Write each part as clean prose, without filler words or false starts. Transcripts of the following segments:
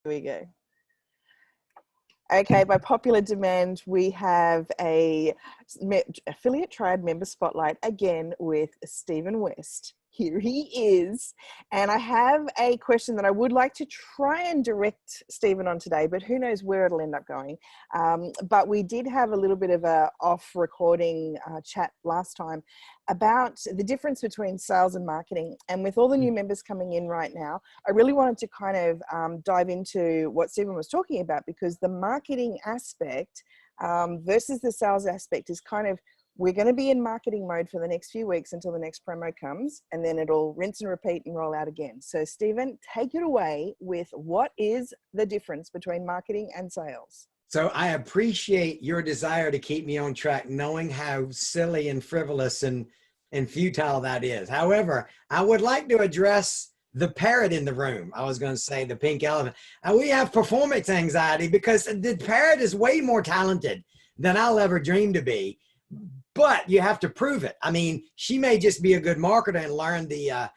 we go. Okay, by popular demand, we have a affiliate triad member spotlight again with Stephen West. Here he is. And I have a question that I would like to try and direct Stephen on today, but who knows where it'll end up going. But we did have a little bit of a off recording chat last time about the difference between sales and marketing. And with all the new members coming in right now, I really wanted to kind of dive into what Stephen was talking about, because the marketing aspect versus the sales aspect is kind of, we're going to be in marketing mode for the next few weeks until the next promo comes, and then it'll rinse and repeat and roll out again. So Stephen, take it away with what is the difference between marketing and sales? So I appreciate your desire to keep me on track, knowing how silly and frivolous and futile that is. However, I would like to address the parrot in the room. I was going to say the pink elephant. And we have performance anxiety because the parrot is way more talented than I'll ever dream to be. But you have to prove it. I mean, she may just be a good marketer and learn the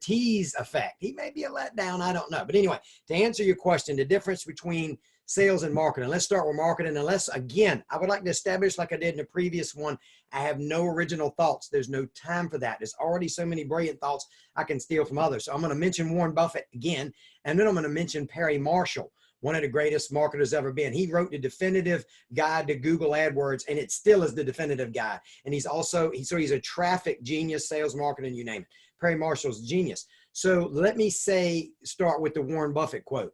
tease effect. He may be a letdown. I don't know. But anyway, to answer your question, the difference between sales and marketing. Let's start with marketing. Unless, again, I would like to establish, like I did in the previous one, I have no original thoughts. There's no time for that. There's already so many brilliant thoughts I can steal from others. So I'm going to mention Warren Buffett again, and then I'm going to mention Perry Marshall, one of the greatest marketers ever been. He wrote the definitive guide to Google AdWords, and it still is the definitive guide. And he's also, he's a traffic genius, sales, marketing, you name it. Perry Marshall's genius. So let me start with the Warren Buffett quote.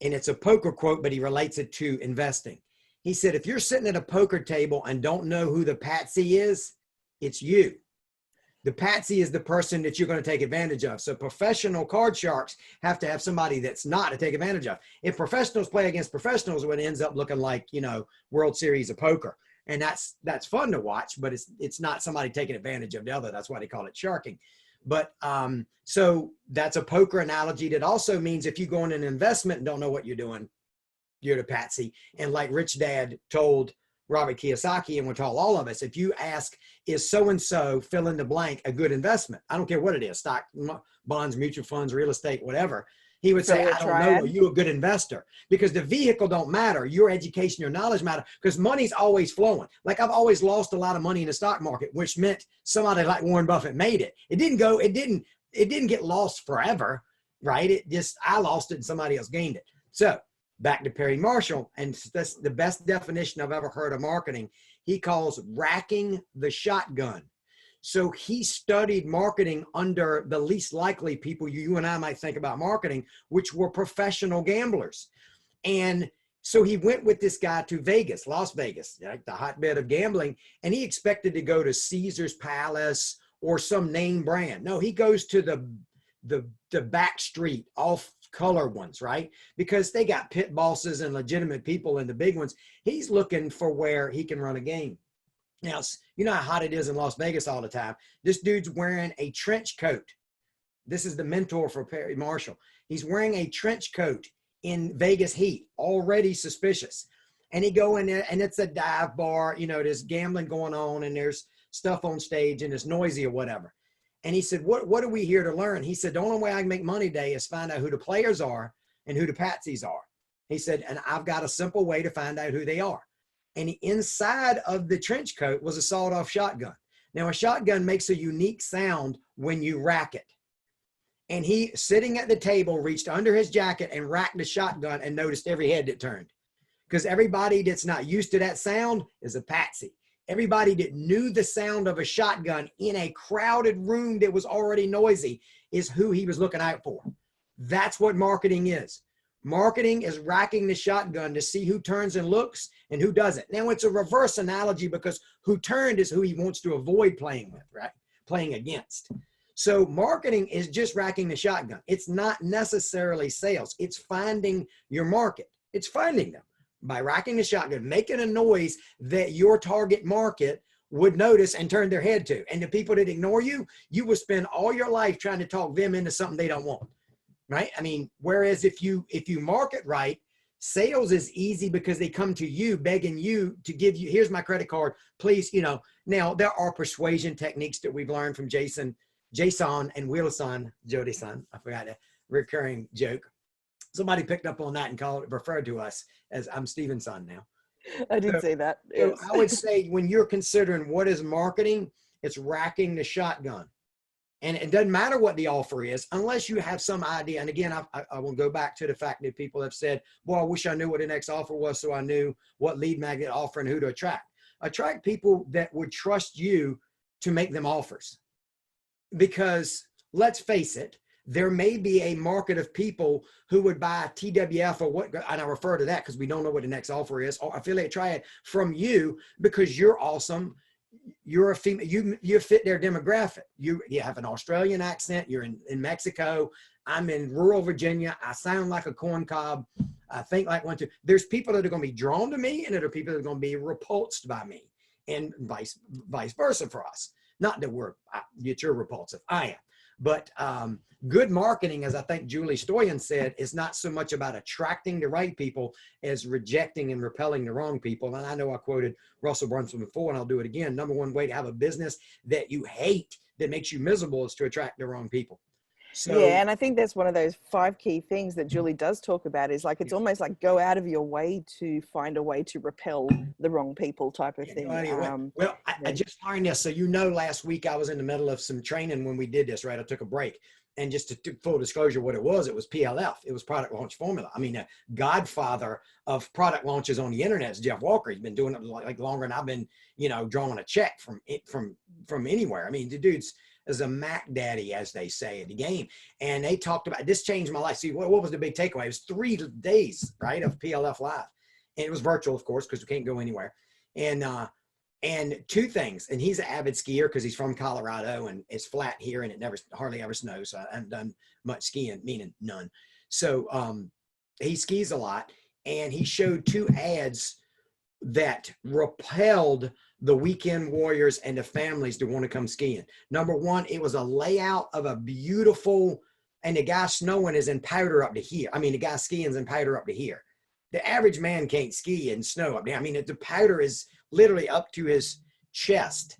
And it's a poker quote, but he relates it to investing. He said, if you're sitting at a poker table and don't know who the patsy is, it's you. The patsy is the person that you're going to take advantage of. So professional card sharks have to have somebody that's not to take advantage of. If professionals play against professionals, it ends up looking like, you know, World Series of Poker. And that's fun to watch, but it's not somebody taking advantage of the other. That's why they call it sharking. But so that's a poker analogy that also means if you go in an investment and don't know what you're doing, you're the patsy. And like Rich Dad told Robert Kiyosaki, and we'll tell all of us, if you ask, is so-and-so fill in the blank a good investment? I don't care what it is, stock, bonds, mutual funds, real estate, whatever. He would say, I don't know, are you a good investor? Because the vehicle don't matter. Your education, your knowledge matter, because money's always flowing. Like I've always lost a lot of money in the stock market, which meant somebody like Warren Buffett made it. It didn't get lost forever, right? I lost it and somebody else gained it. So back to Perry Marshall, and that's the best definition I've ever heard of marketing. He calls racking the shotgun. So he studied marketing under the least likely people you and I might think about marketing, which were professional gamblers. And so he went with this guy to Vegas, Las Vegas, like the hotbed of gambling, and he expected to go to Caesar's Palace or some name brand. No, he goes to the back street, off color ones, right? Because they got pit bosses and legitimate people in the big ones. He's looking for where he can run a game. Now, you know how hot it is in Las Vegas all the time. This dude's wearing a trench coat. This is the mentor for Perry Marshall. He's wearing a trench coat in Vegas heat, already suspicious. And he go in there and it's a dive bar, you know, there's gambling going on and there's stuff on stage and it's noisy or whatever. And he said, what are we here to learn? He said, the only way I can make money today is find out who the players are and who the patsies are. He said, and I've got a simple way to find out who they are. And inside of the trench coat was a sawed-off shotgun. Now, a shotgun makes a unique sound when you rack it. And he, sitting at the table, reached under his jacket and racked the shotgun and noticed every head that turned. Because everybody that's not used to that sound is a patsy. Everybody that knew the sound of a shotgun in a crowded room that was already noisy is who he was looking out for. That's what marketing is. Marketing is racking the shotgun to see who turns and looks and who doesn't. Now, it's a reverse analogy because who turned is who he wants to avoid playing with, right? Playing against. So marketing is just racking the shotgun. It's not necessarily sales. It's finding your market. It's finding them by racking the shotgun, making a noise that your target market would notice and turn their head to. And the people that ignore you, you will spend all your life trying to talk them into something they don't want. Right? I mean, whereas if you market right, sales is easy because they come to you begging you to give you, here's my credit card, please, you know. Now there are persuasion techniques that we've learned from Jason and Wilson, Jodie son, I forgot a recurring joke. Somebody picked up on that and referred to us as I'm Steven's son now. I did So, say that. so Yes. I would say when you're considering what is marketing, it's racking the shotgun. And it doesn't matter what the offer is, unless you have some idea. And again, I will go back to the fact that people have said, well, I wish I knew what the next offer was so I knew what lead magnet offer and who to attract. Attract people that would trust you to make them offers. Because let's face it, there may be a market of people who would buy TWF or what, and I refer to that because we don't know what the next offer is, or affiliate triad from you because you're awesome. You're a female, you fit their demographic. You have an Australian accent, you're in Mexico, I'm in rural Virginia, I sound like a corn cob, I think like one, two. There's people that are going to be drawn to me and there are people that are going to be repulsed by me, and vice versa for us. Not that you're repulsive, I am. But good marketing, as I think Julie Stoyan said, is not so much about attracting the right people as rejecting and repelling the wrong people. And I know I quoted Russell Brunson before, and I'll do it again. Number one way to have a business that you hate, that makes you miserable, is to attract the wrong people. So, yeah, and I think that's one of those 5 key things that Julie does talk about, is like, it's almost like go out of your way to find a way to repel the wrong people type of thing. Well, I just learned this. So, last week I was in the middle of some training when we did this, right? I took a break. And just to full disclosure, what it was PLF. It was product launch formula. I mean, the godfather of product launches on the internet is Jeff Walker. He's been doing it like longer than I've been, drawing a check from anywhere. I mean, the dude's as a Mac daddy, as they say in the game. And they talked about, this changed my life. See, what was the big takeaway? It was 3 days, right, of PLF Live. And it was virtual, of course, because we can't go anywhere. And 2 things, and he's an avid skier because he's from Colorado and it's flat here and it hardly ever snows. So I haven't done much skiing, meaning none. So he skis a lot, and he showed 2 ads that repelled the weekend warriors and the families to want to come skiing. Number one, it was a layout of a beautiful, and the guy snowing is in powder up to here. I mean, the guy skiing is in powder up to here. The average man can't ski in snow up there. I mean, the powder is literally up to his chest.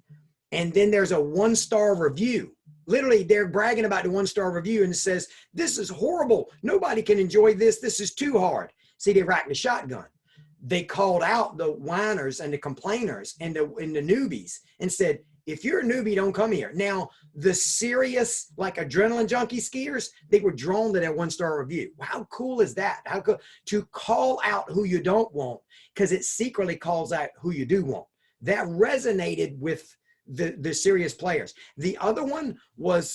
And then there's a 1-star review. Literally, they're bragging about the 1-star review, and it says, this is horrible. Nobody can enjoy this. This is too hard. See, they racked the shotgun. They called out the whiners and the complainers and the newbies and said, if you're a newbie, don't come here. Now, the serious, like adrenaline junkie skiers, they were drawn to that 1-star review. How cool is that? How cool to call out who you don't want, because it secretly calls out who you do want. That resonated with the serious players. The other one was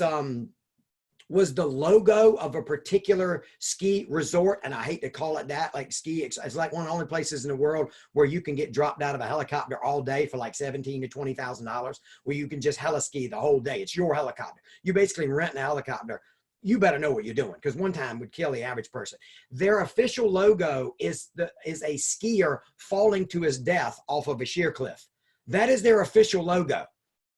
the logo of a particular ski resort. And I hate to call it that, like ski. It's like one of the only places in the world where you can get dropped out of a helicopter all day for like $17,000 to $20,000, where you can just heli-ski the whole day. It's your helicopter. You basically rent a helicopter. You better know what you're doing, because one time would kill the average person. Their official logo is a skier falling to his death off of a sheer cliff. That is their official logo.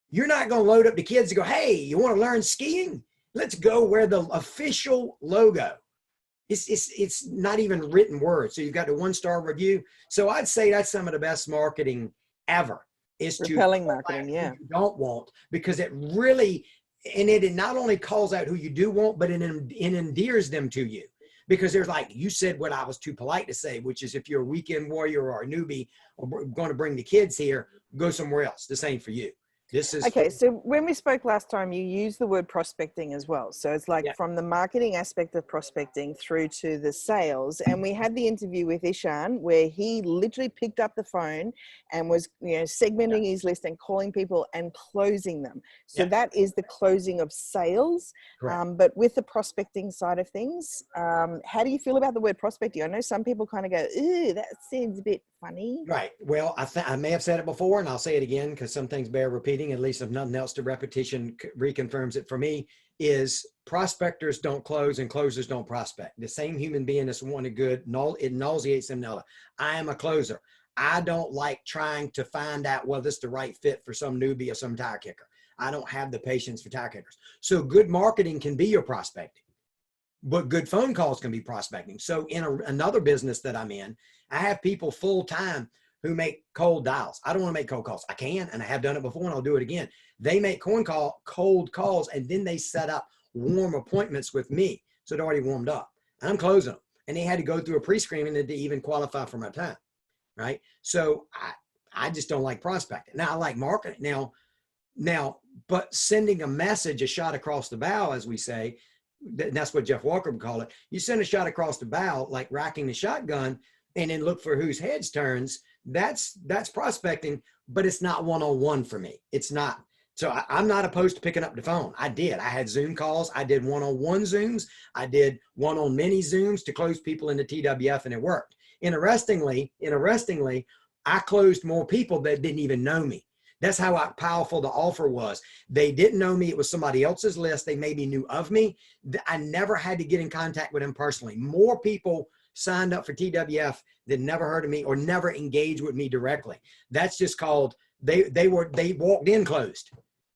You're not going to load up the kids and go, hey, you want to learn skiing? Let's go where the official logo. It's not even written words. So you've got the 1-star review. So I'd say that's some of the best marketing ever, is repelling marketing. Yeah. You don't want, because it really, and it not only calls out who you do want, but it endears them to you. Because there's, like you said, what I was too polite to say, which is if you're a weekend warrior or a newbie or going to bring the kids here, go somewhere else. This ain't for you. This is okay. So when we spoke last time, you used the word prospecting as well. So it's like from the marketing aspect of prospecting through to the sales. And we had the interview with Ishan where he literally picked up the phone and was, segmenting his list and calling people and closing them. So that is the closing of sales. But with the prospecting side of things, how do you feel about the word prospecting? I know some people kind of go, ooh, that seems a bit funny. Right. Well, I may have said it before, and I'll say it again because some things bear repeating, at least if nothing else, the repetition reconfirms it for me, is prospectors don't close and closers don't prospect. The same human being that's wanting good, it nauseates them. I am a closer. I don't like trying to find out whether it's the right fit for some newbie or some tire kicker. I don't have the patience for tire kickers. So good marketing can be your prospecting, but good phone calls can be prospecting. So in another business that I'm in, I have people full time who make cold dials. I don't want to make cold calls. I can, and I have done it before, and I'll do it again. They make cold calls, and then they set up warm appointments with me. So they're already warmed up, and I'm closing them. and they had to go through a pre-screening to even qualify for my time, right? So I just don't like prospecting. Now I like marketing. Now, but sending a message, a shot across the bow, as we say, that's what Jeff Walker would call it. You send a shot across the bow, like racking the shotgun, and then look for whose heads turns. That's prospecting, but it's not one-on-one for me. It's not. So I'm not opposed to picking up the phone. I had Zoom calls. I did one-on-one Zooms. I did one-on-many Zooms to close people into TWF, and it worked. Interestingly, I closed more people that didn't even know me. That's how powerful the offer was. They didn't know me. It was somebody else's list. They maybe knew of me. I never had to get in contact with them personally. More people signed up for TWF that never heard of me or never engaged with me directly. That's just called, they walked in closed.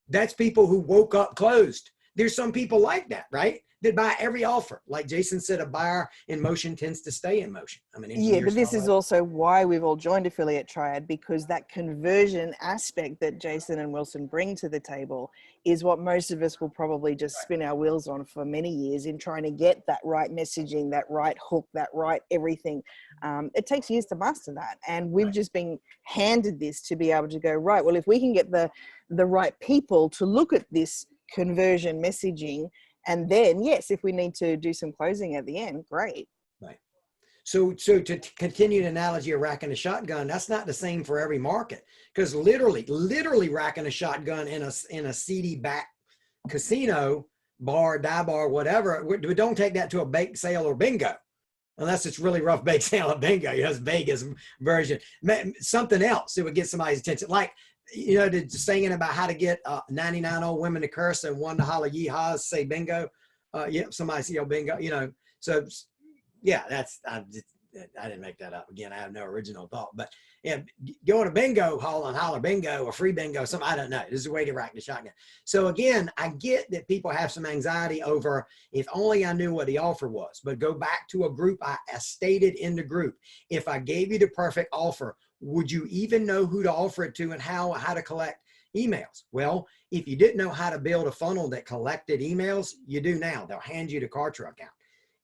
That's people who woke up closed. There's some people like that, right? That buy every offer. Like Jason said, a buyer in motion tends to stay in motion. I'm an engineer. Yeah, but this is also why we've all joined Affiliate Triad, because that conversion aspect that Jason and Wilson bring to the table is what most of us will probably just spin our wheels on for many years in trying to get that right messaging, that right hook, that right everything. It takes years to master that. And we've just been handed this to be able to go, right, well, if we can get the right people to look at this conversion messaging, and then, yes, if we need to do some closing at the end, great. Right. So to continue the analogy of racking a shotgun, that's not the same for every market, because literally racking a shotgun in a seedy back casino, bar, dive bar, whatever, we don't take that to a bake sale or bingo, unless it's really rough bake sale or bingo. It's Vegas version, something else that would get somebody's attention. Like, the saying about how to get 99 old women to curse and one to holler yeehaws, say bingo. Somebody yell bingo, So yeah, I didn't make that up. Again, I have no original thought, but yeah, going to bingo hall and holler bingo or free bingo, something, I don't know. This is a way to rack the shotgun. So again, I get that people have some anxiety over, if only I knew what the offer was, but go back to a group. I stated in the group, if I gave you the perfect offer, would you even know who to offer it to and how to collect emails? Well, if you didn't know how to build a funnel that collected emails, you do now. They'll hand you the Kartra account.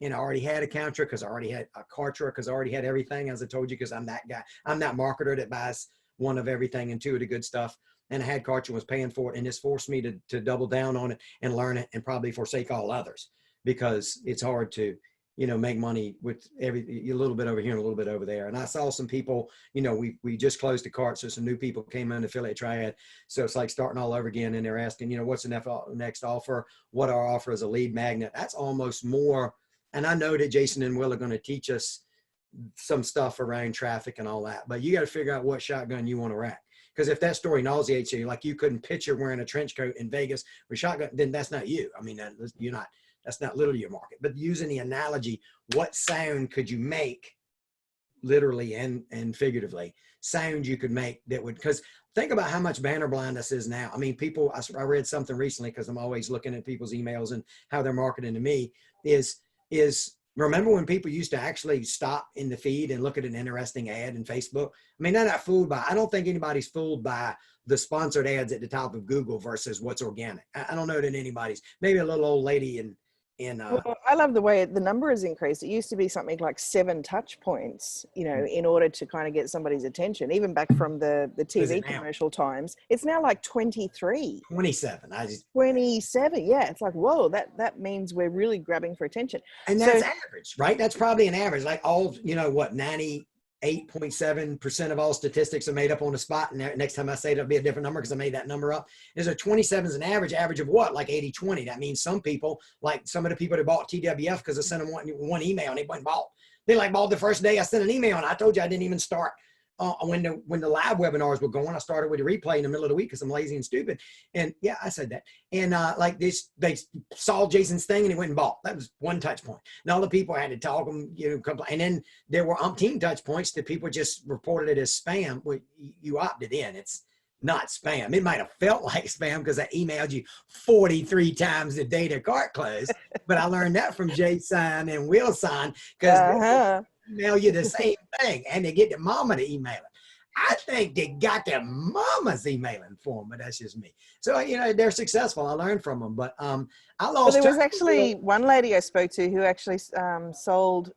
And I already had a Kartra because I already had a Kartra because I already had everything, as I told you, because I'm that guy. I'm that marketer that buys one of everything and two of the good stuff. And I had Kartra, was paying for it, and this forced me to double down on it and learn it and probably forsake all others, because it's hard to make money with a little bit over here and a little bit over there. And I saw some people, we just closed the cart. So some new people came in, Affiliate Triad. So it's like starting all over again. And they're asking, what's the next offer? What our offer is a lead magnet. That's almost more. And I know that Jason and Will are going to teach us some stuff around traffic and all that, but you got to figure out what shotgun you want to rack. Because if that story nauseates you, like you couldn't picture wearing a trench coat in Vegas with shotgun, then that's not you. I mean, that's not literally your market. But using the analogy, what sound could you make, literally and figuratively, sound you could make that would, because think about how much banner blindness is now. I mean, I read something recently, because I'm always looking at people's emails and how they're marketing to me, is remember when people used to actually stop in the feed and look at an interesting ad in Facebook? I mean, they're not fooled by, I don't think anybody's fooled by the sponsored ads at the top of Google versus what's organic. I don't know that anybody's, maybe a little old lady well, I love the way the number has increased. It used to be something like 7 touch points, in order to kind of get somebody's attention, even back from the TV commercial times. It's now like 23. 27. 27. Yeah. It's like, whoa, that means we're really grabbing for attention. And that's average, right? That's probably an average. Like 98.7% of all statistics are made up on the spot. And next time I say it, it'll be a different number because I made that number up. Is a 27 is an average of what? Like 80-20. That means some people, like some of the people that bought TWF because I sent them one email and they went and bought. They bought the first day I sent an email, and I told you I didn't even start when the live webinars were going. I started with a replay in the middle of the week because I'm lazy and stupid. And yeah, I said that. And they saw Jason's thing and he went and bought. That was one touch point. And all the people had to talk them, and then there were umpteen touch points that people just reported it as spam. Well, you opted in. It's not spam. It might have felt like spam because I emailed you 43 times the day the cart closed. But I learned that from Jason and Wilson, because email you the same thing, and they get their mama to email it. I think they got their mamas emailing for them, but that's just me. So, they're successful. I learned from them, but I lost. Well, there was actually one lady I spoke to who actually sold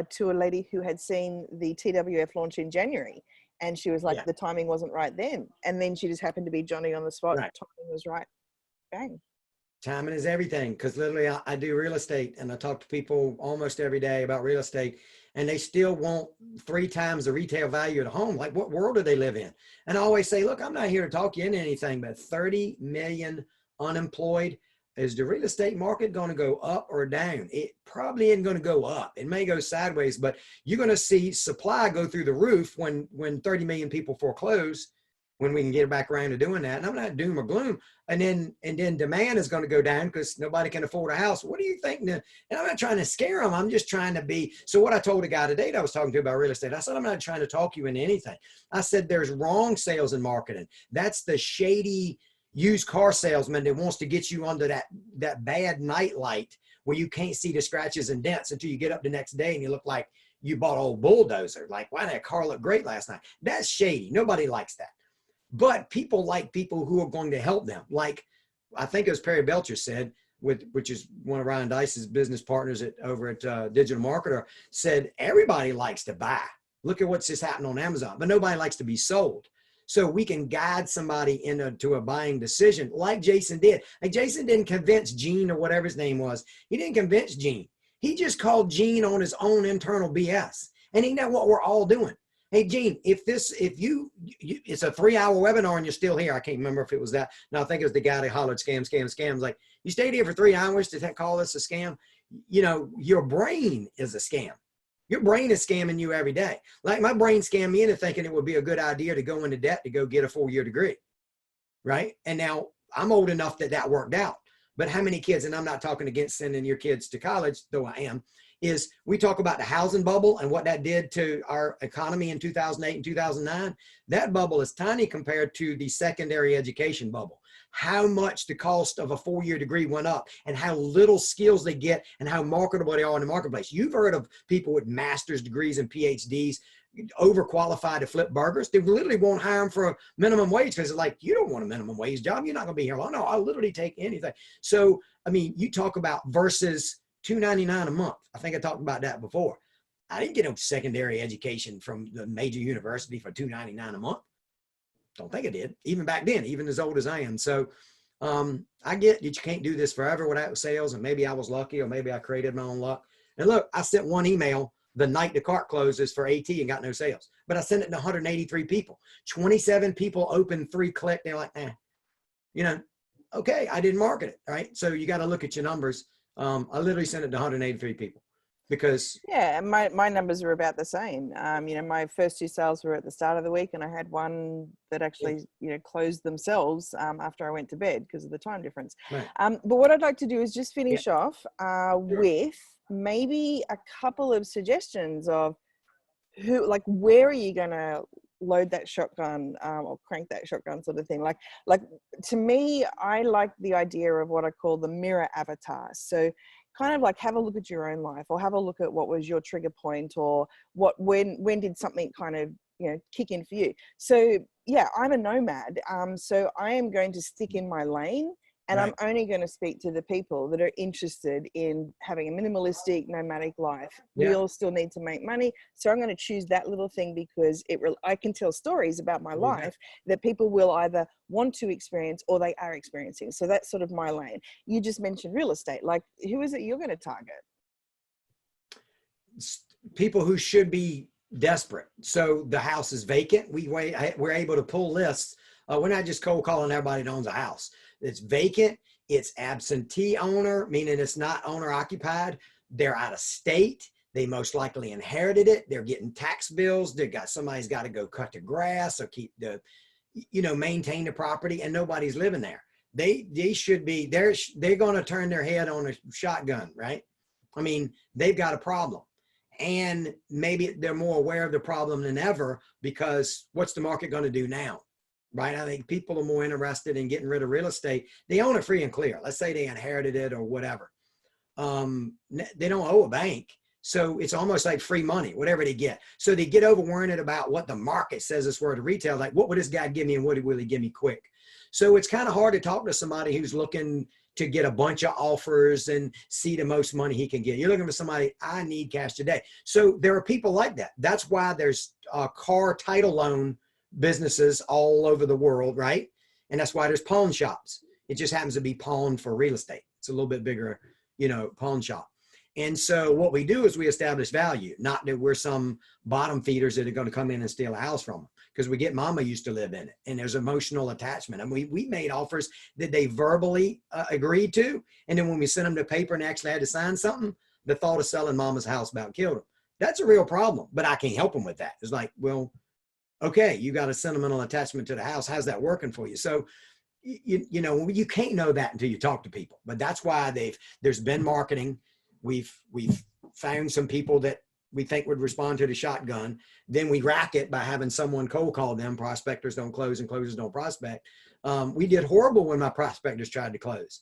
to a lady who had seen the TWF launch in January, and she was like, Yeah. the timing wasn't right then. And then she just happened to be Johnny on the spot. Right. Timing was right. Bang. Timing is everything, because literally I do real estate and I talk to people almost every day about real estate, and they still want 3 times the retail value of the home. Like, what world do they live in? And I always say, look, I'm not here to talk you into anything, but 30 million unemployed. Is the real estate market going to go up or down? It probably isn't going to go up. It may go sideways, but you're going to see supply go through the roof when 30 million people foreclose, when we can get back around to doing that. And I'm not doom or gloom. And then demand is going to go down because nobody can afford a house. What do you think? And I'm not trying to scare them. I'm just trying to be. So what I told a guy today that I was talking to about real estate, I said, I'm not trying to talk you into anything. I said, there's wrong sales and marketing. That's the shady used car salesman that wants to get you under that bad night light where you can't see the scratches and dents until you get up the next day and you look like you bought an old bulldozer. Like, why, that car looked great last night? That's shady. Nobody likes that. But people like people who are going to help them. Like, I think it was Perry Belcher said, which is one of Ryan Dice's business partners over at Digital Marketer, said everybody likes to buy. Look at what's just happened on Amazon, but nobody likes to be sold. So we can guide somebody into a buying decision like Jason did. Like, Jason didn't convince Gene, or whatever his name was. He didn't convince Gene. He just called Gene on his own internal BS. And he know what we're all doing. Hey, Gene, if you it's a 3-hour webinar and you're still here. I can't remember if it was that. No, I think it was the guy that hollered scam, scam, scams. Like, you stayed here for 3 hours to call this a scam. You know, your brain is a scam. Your brain is scamming you every day. Like, my brain scammed me into thinking it would be a good idea to go into debt to go get a 4-year degree. Right. And now I'm old enough that worked out. But how many kids, and I'm not talking against sending your kids to college, though I am, is we talk about the housing bubble and what that did to our economy in 2008 and 2009. That bubble is tiny compared to the secondary education bubble. How much the cost of a 4-year degree went up, and how little skills they get, and how marketable they are in the marketplace. You've heard of people with master's degrees and PhDs overqualified to flip burgers. They literally won't hire them for a minimum wage because it's like, you don't want a minimum wage job. You're not going to be here long. No, I'll literally take anything. So, I mean, you talk about versus $2.99 a month. I think I talked about that before. I didn't get a secondary education from the major university for $2.99 a month. Don't think I did, even back then, even as old as I am. So I get that you can't do this forever without sales, and maybe I was lucky, or maybe I created my own luck. And look, I sent one email the night the cart closes for AT and got no sales, but I sent it to 183 people. 27 people opened, 3 clicked. They're like, you know, okay, I didn't market it, right? So you got to look at your numbers. I literally sent it to 183 people. Because yeah, my numbers are about the same. You know, my first 2 sales were at the start of the week, and I had one that actually, you know, closed themselves after I went to bed because of the time difference. Right. But what I'd like to do is just finish off with maybe a couple of suggestions of where are you going to load that shotgun or crank that shotgun sort of thing. Like to me, I like the idea of what I call the mirror avatar. So kind of like have a look at your own life, or have a look at what was your trigger point, or when did something kind of, you know, kick in for you. So yeah, I'm a nomad. So I am going to stick in my lane, and right. I'm only going to speak to the people that are interested in having a minimalistic, nomadic life. Yeah. We all still need to make money. So I'm going to choose that little thing because I can tell stories about my life that people will either want to experience or they are experiencing. So that's sort of my lane. You just mentioned real estate. Like, who is it you're going to target? People who should be desperate. So the house is vacant. We're able to pull lists. We're not just cold calling everybody that owns a house. It's vacant. It's absentee owner, meaning it's not owner occupied. They're out of state. They most likely inherited it. They're getting tax bills. Somebody's got to go cut the grass or maintain the property, and nobody's living there. They should be, they're going to turn their head on a shotgun, right? I mean, they've got a problem, and maybe they're more aware of the problem than ever, because what's the market going to do now? Right? I think people are more interested in getting rid of real estate. They own it free and clear. Let's say they inherited it or whatever. They don't owe a bank. So it's almost like free money, whatever they get. So they get over worrying about what the market says it's worth of retail. Like, what would this guy give me, and what will he give me quick? So it's kind of hard to talk to somebody who's looking to get a bunch of offers and see the most money he can get. You're looking for somebody, I need cash today. So there are people like that. That's why there's car title loan businesses all over the world, right? And that's why there's pawn shops. It just happens to be pawn for real estate. It's a little bit bigger, you know, pawn shop. And so what we do is we establish value, not that we're some bottom feeders that are going to come in and steal a house from them, because we get mama used to live in it and there's emotional attachment. And we made offers that they verbally agreed to. And then when we sent them to paper and actually had to sign something, the thought of selling mama's house about killed them. That's a real problem, but I can't help them with that. It's like, well, okay, you got a sentimental attachment to the house. How's that working for you? So, you know, you can't know that until you talk to people, but that's why there's been marketing. We've found some people that we think would respond to the shotgun. Then we rack it by having someone cold call them. Prospectors don't close and closers don't prospect. We did horrible when my prospectors tried to close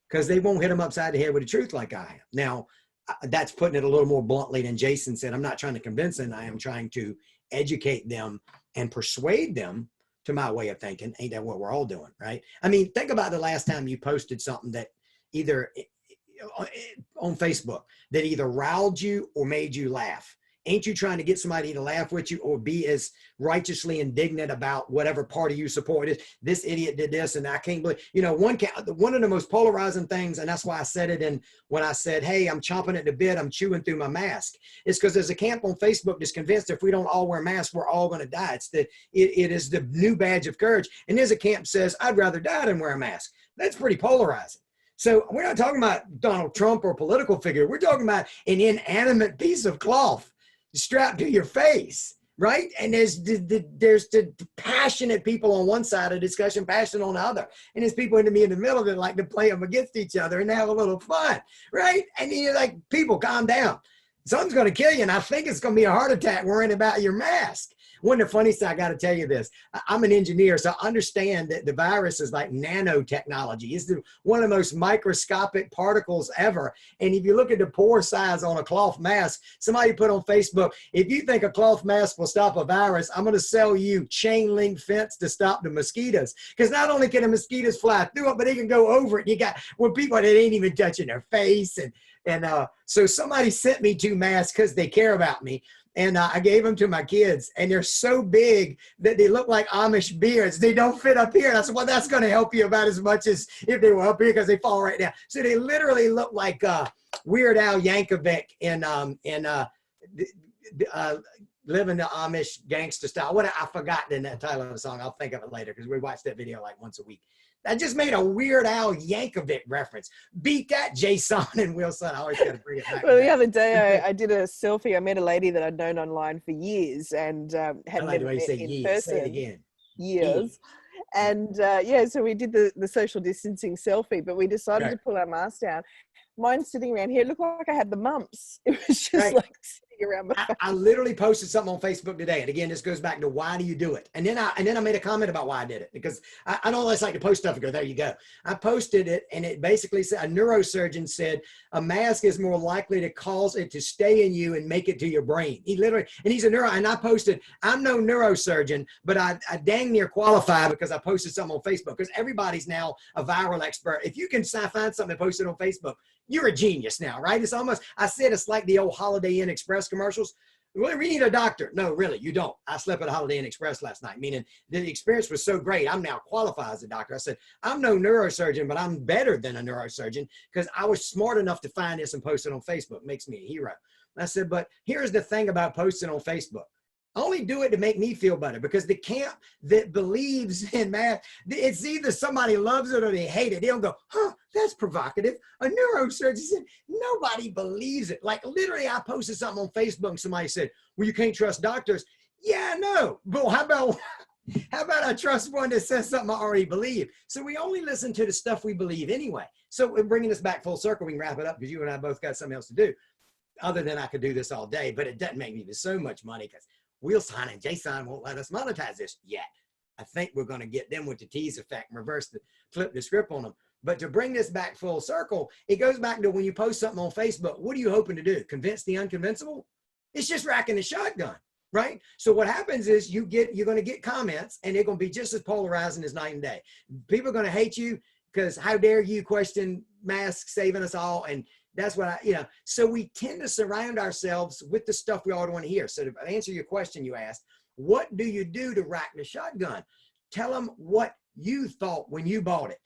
because they won't hit them upside the head with the truth like I am. Now, that's putting it a little more bluntly than Jason said. I'm not trying to convince them. I am trying to educate them and persuade them to my way of thinking. Ain't that what we're all doing, right? I mean, think about the last time you posted something that either on Facebook that either riled you or made you laugh. Ain't you trying to get somebody to laugh with you or be as righteously indignant about whatever party you support? This idiot did this and I can't believe, you know, one of the most polarizing things, and that's why I said it in when I said, hey, I'm chomping at the bit, I'm chewing through my mask. It's because there's a camp on Facebook that's convinced if we don't all wear masks, we're all going to die. It is the new badge of courage. And there's a camp says, I'd rather die than wear a mask. That's pretty polarizing. So we're not talking about Donald Trump or a political figure. We're talking about an inanimate piece of cloth strapped to your face, right? And there's the passionate people on one side of the discussion, passionate on the other. And there's people in the middle that like to play them against each other and have a little fun, right? And you're like, people, calm down. Something's going to kill you. And I think it's going to be a heart attack worrying about your mask. One of the funniest things, I got to tell you this, I'm an engineer, so I understand that the virus is like nanotechnology. It's one of the most microscopic particles ever. And if you look at the pore size on a cloth mask, somebody put on Facebook, if you think a cloth mask will stop a virus, I'm going to sell you chain link fence to stop the mosquitoes. Because not only can the mosquitoes fly through it, but they can go over it. You got people that ain't even touching their face. And so somebody sent me 2 masks because they care about me. And I gave them to my kids, and they're so big that they look like Amish beards. They don't fit up here. And I said, well, that's going to help you about as much as if they were up here because they fall right down. So they literally look like Weird Al Yankovic in Living the Amish Gangster Style. I forgot the title of the song. I'll think of it later because we watch that video like once a week. I just made a Weird Al Yankovic reference. Beat that, Jason and Wilson. I always got to bring it back. Well, the other day I did a selfie. I met a lady that I'd known online for years and had never met in person. Say it again. Years. And so we did the social distancing selfie, but we decided to pull our mask down. Mine's sitting around here. It looked like I had the mumps. It was just like sitting around my face. I literally posted something on Facebook today. And again, this goes back to why do you do it? And then I made a comment about why I did it because I don't always like to post stuff and go, there you go. I posted it and it basically said, a neurosurgeon said a mask is more likely to cause it to stay in you and make it to your brain. He literally, and he's a neuro, and I posted, I'm no neurosurgeon, but I dang near qualify because I posted something on Facebook because everybody's now a viral expert. If you can find something and post it on Facebook, you're a genius now, right? It's almost, I said it's like the old Holiday Inn Express commercials. Well, we need a doctor. No, really, you don't. I slept at a Holiday Inn Express last night, meaning the experience was so great. I'm now qualified as a doctor. I said, I'm no neurosurgeon, but I'm better than a neurosurgeon because I was smart enough to find this and post it on Facebook. Makes me a hero. I said, but here's the thing about posting on Facebook. I only do it to make me feel better because the camp that believes in math, it's either somebody loves it or they hate it. They don't go, huh, that's provocative. A neurosurgeon said, nobody believes it. Like literally I posted something on Facebook and somebody said, well, you can't trust doctors. Yeah, no. Well, how about I trust one that says something I already believe? So we only listen to the stuff we believe anyway. So we're bringing this back full circle. We can wrap it up because you and I both got something else to do other than I could do this all day, but it doesn't make me so much money because Wilson and Jason won't let us monetize this yet. I think we're going to get them with the tease effect and flip the script on them. But to bring this back full circle, it goes back to when you post something on Facebook, what are you hoping to do? Convince the unconvincible? It's just racking the shotgun, right? So what happens is you're going to get comments and they're going to be just as polarizing as night and day. People are going to hate you. because how dare you question masks saving us all? And that's what so we tend to surround ourselves with the stuff we all want to hear. So to answer your question you asked, what do you do to rack the shotgun? Tell them what you thought when you bought it.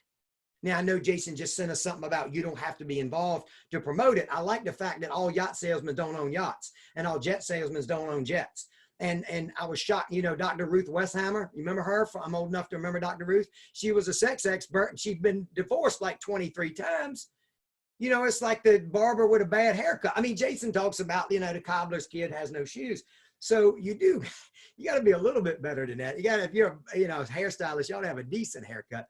Now, I know Jason just sent us something about you don't have to be involved to promote it. I like the fact that all yacht salesmen don't own yachts and all jet salesmen don't own jets. And I was shocked, Dr. Ruth Westheimer, you remember her? I'm old enough to remember Dr. Ruth. She was a sex expert and she'd been divorced like 23 times. It's like the barber with a bad haircut. I mean, Jason talks about, the cobbler's kid has no shoes. So you got to be a little bit better than that. If you're a hairstylist, you ought to have a decent haircut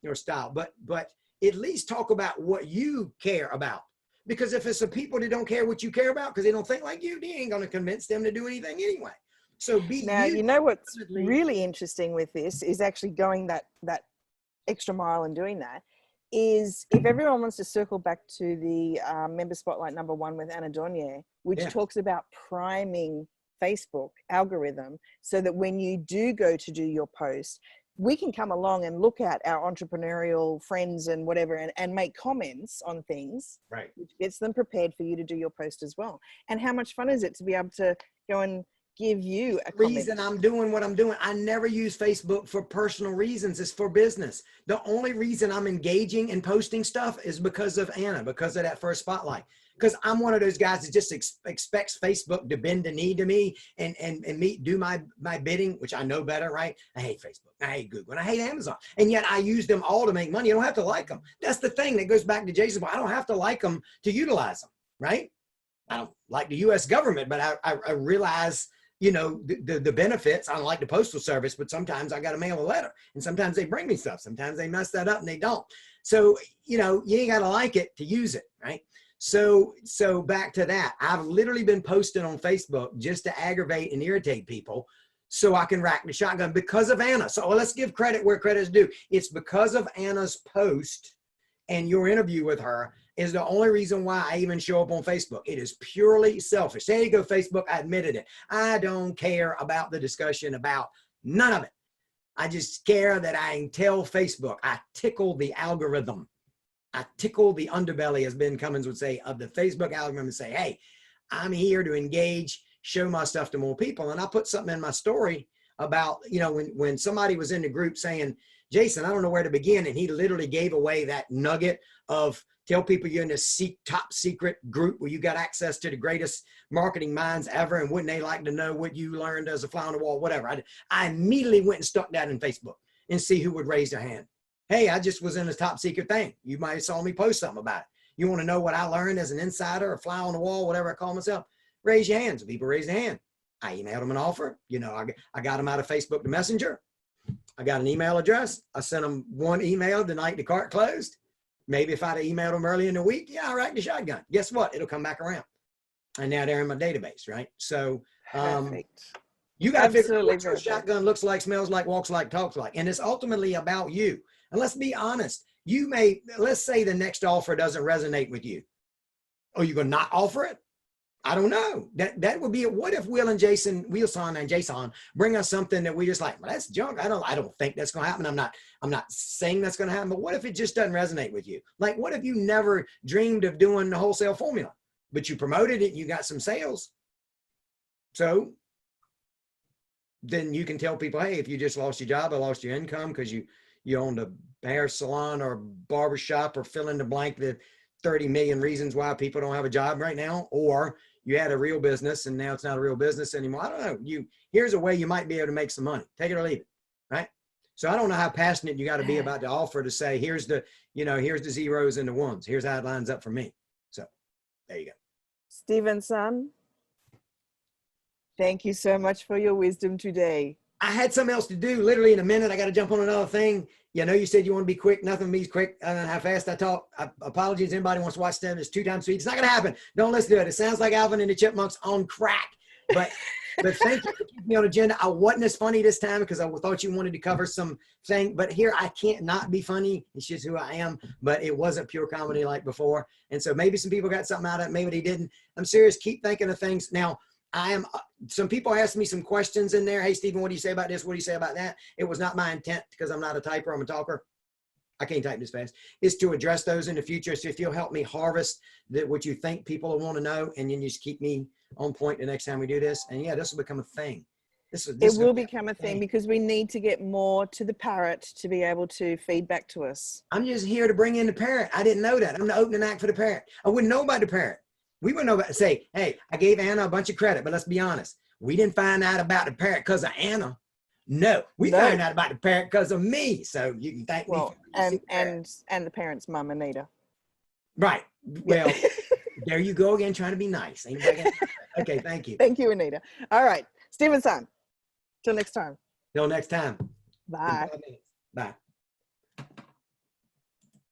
or style, but at least talk about what you care about. Because if it's the people that don't care what you care about because they don't think like you ain't going to convince them to do anything anyway. So now, what's really interesting with this is actually going that extra mile and doing that is if everyone wants to circle back to the member spotlight number 1 with Anna Donier, which talks about priming Facebook algorithm so that when you do go to do your post, we can come along and look at our entrepreneurial friends and whatever and make comments on things, right, which gets them prepared for you to do your post as well. And how much fun is it to be able to go and give you a reason I'm doing what I'm doing? I never use Facebook for personal reasons. It's for business. The only reason I'm engaging and posting stuff is because of Anna, because of that first spotlight. Because I'm one of those guys that just expects Facebook to bend the knee to me and do my bidding, which I know better, right? I hate Facebook. I hate Google. And I hate Amazon. And yet I use them all to make money. You don't have to like them. That's the thing that goes back to Jason. I don't have to like them to utilize them, right? I don't like the U.S. government, but I realize, the benefits. I don't like the Postal Service, but sometimes I got to mail a letter. And sometimes they bring me stuff. Sometimes they mess that up and they don't. So, you ain't got to like it to use it, right? So back to that, I've literally been posting on Facebook just to aggravate and irritate people so I can rack the shotgun because of Anna. So let's give credit where credit is due. It's because of Anna's post and your interview with her is the only reason why I even show up on Facebook. It is purely selfish. There you go, Facebook. I admitted it. I don't care about the discussion about none of it. I just care that I can tell Facebook. I tickle the algorithm. I tickle the underbelly, as Ben Cummins would say, of the Facebook algorithm and say, hey, I'm here to engage, show my stuff to more people. And I put something in my story about, when somebody was in the group saying, Jason, I don't know where to begin. And he literally gave away that nugget of tell people you're in this top secret group where you got access to the greatest marketing minds ever. And wouldn't they like to know what you learned as a fly on the wall, whatever. I immediately went and stuck that in Facebook and see who would raise their hand. Hey, I just was in a top secret thing. You might have saw me post something about it. You want to know what I learned as an insider or fly on the wall, whatever I call myself? Raise your hands. People raise their hand. I emailed them an offer. I got them out of Facebook to Messenger. I got an email address. I sent them one email the night the cart closed. Maybe if I'd have emailed them early in the week, I racked the shotgun. Guess what? It'll come back around. And now they're in my database, right? So you got to figure out what your shotgun looks like, smells like, walks like, talks like. And it's ultimately about you. And let's be honest, let's say the next offer doesn't resonate with you. Are you going to not offer it? I don't know. That would be what if Wilson and Jason bring us something that we just like, well, that's junk. I don't think that's going to happen. I'm not saying that's going to happen, but what if it just doesn't resonate with you? Like, what if you never dreamed of doing the wholesale formula, but you promoted it and you got some sales? So then you can tell people, hey, if you just lost your job or lost your income because you owned a hair salon or barber shop or fill in the blank, the 30 million reasons why people don't have a job right now, or you had a real business and now it's not a real business anymore. I don't know. Here's a way you might be able to make some money. Take it or leave it, right? So I don't know how passionate you got to be about the offer to say, here's the zeros and the ones. Here's how it lines up for me. So there you go. Stevenson, thank you so much for your wisdom today. I had something else to do. Literally in a minute, I got to jump on another thing. You said you want to be quick. Nothing means quick. I don't know how fast I talk. Apologies. Anybody wants to watch them. It's 2 times speed. It's not going to happen. Don't listen to it. It sounds like Alvin and the Chipmunks on crack. But thank you for keeping me on agenda. I wasn't as funny this time because I thought you wanted to cover some thing. But here, I can't not be funny. It's just who I am. But it wasn't pure comedy like before. And so maybe some people got something out of it. Maybe they didn't. I'm serious. Keep thinking of things. Now, some people asked me some questions in there. Hey, Stephen, what do you say about this? What do you say about that? It was not my intent because I'm not a typer. I'm a talker. I can't type this fast, is to address those in the future. So if you'll help me harvest what you think people will want to know, and then you just keep me on point the next time we do this. And yeah, this will become a thing. It will become a thing because we need to get more to the parrot to be able to feed back to us. I'm just here to bring in the parrot. I didn't know that. I'm the opening act for the parrot. I wouldn't know about the parrot. We wouldn't know about, say, hey, I gave Anna a bunch of credit, but let's be honest. We didn't find out about the parrot because of Anna. No, we found out about the parrot because of me. So you can thank me. And the parent's mum, Anita. Right. Well, there you go again, trying to be nice. Okay, thank you. Thank you, Anita. All right, Stevenson. Till next time. Till next time. Bye. Bye.